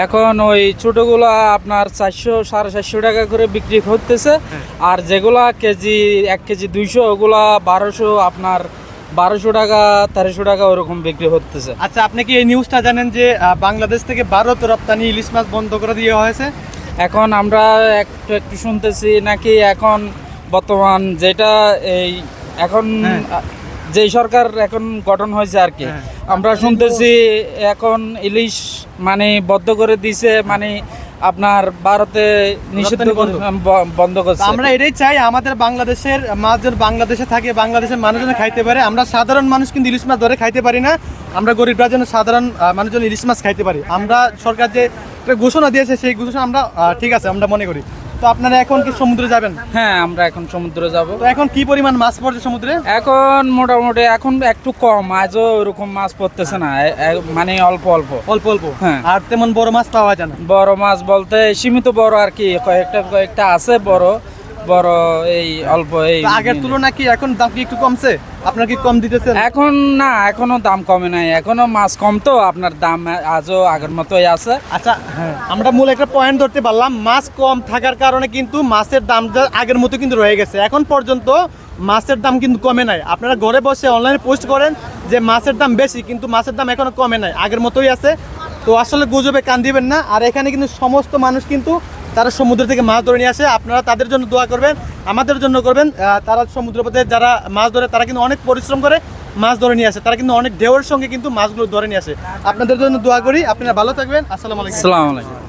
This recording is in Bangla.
এখন ওই ছোটগুলা আপনার 400 সাড়ে 450 টাকা করে বিক্রি হতেছে। আর যেগুলা কেজি 1 কেজি 200 ওগুলা 1200 আপনার 1200 টাকা 1300 টাকা ওরকম বিক্রি হতেছে। আচ্ছা, আপনি কি এই নিউজটা জানেন যে বাংলাদেশ থেকে ভারত রপ্তানি ইলিশ মাছ বন্ধ করে দেওয়া হয়েছে? এখন আমরা একটু একটু শুনতেছি নাকি এখন বর্তমান যেটা এই এখন যেই সরকার এখন গঠন হয়েছে আর কি, আমরা শুনতেছি এখন ইলিশ মানে বন্ধ করে দিছে, মানে আপনার ভারতে নিষিদ্ধ বন্ধ করছে। আমরা এটাই চাই আমাদের বাংলাদেশের মাছ যেন বাংলাদেশে থাকে, বাংলাদেশের মানুষজন খাইতে পারে। আমরা সাধারণ মানুষ কিন্তু ইলিশ মাছ ধরে খাইতে পারি না। আমরা গরিবরা যেন সাধারণ মানুষজন ইলিশ মাছ খাইতে পারি। আমরা সরকার যে ঘোষণা দিয়েছে সেই ঘোষণা আমরা ঠিক আছে আমরা মনে করি। তো আপনারা এখন কি সমুদ্রে যাবেন? হ্যাঁ, আমরা এখন সমুদ্রে যাব। তো এখন কি পরিমাণ মাছ পড়ছে সমুদ্রে? এখন মোটামুটি এখন একটু কম, আজও ওরকম মাছ পড়তেছে না, মানে অল্প অল্প অল্প। হ্যাঁ, আর তেমন বড় মাছ পাওয়া যায় না? বড় মাছ বলতে সীমিত বড় আর কি, কয়েকটা আছে বড় এই অল্প। এই আগের তুলনায় কি এখন দাম কি একটু কমছে? আপনার কি কম দিতেছেন? এখন না, এখনো দাম কমে নাই, এখনো মাছ কম, তো আপনার দাম আজও আগের মতোই আছে। আচ্ছা, আমরা মূল একটা পয়েন্ট ধরতে পারলাম, মাছ কম থাকার কারণে কিন্তু মাছের দামটা আগের মতো কিন্তু রয়ে গেছে। এখন পর্যন্ত মাছের দাম কিন্তু কমে নাই। আপনারা ঘরে বসে অনলাইনে পোস্ট করেন যে মাছের দাম বেশি, কিন্তু মাছের দাম এখনো কমে নাই, আগের মতোই আছে। তো আসলে গুজবে কান দিবেন না। আর এখানে কিন্তু সমস্ত মানুষ কিন্তু তারা সমুদ্র থেকে মাছ ধরে নিয়ে আসে। আপনারা তাদের জন্য দোয়া করবেন, আমাদের জন্য করবেন। তারা সমুদ্রপথে যারা মাছ ধরে তারা কিন্তু অনেক পরিশ্রম করে মাছ ধরে নিয়ে আসে, তারা কিন্তু অনেক ঢেউয়ের সঙ্গে কিন্তু মাছগুলো ধরে নিয়ে আসে। আপনাদের জন্য দোয়া করি, আপনারা ভালো থাকবেন। আসসালামু আলাইকুম। আসসালামু আলাইকুম।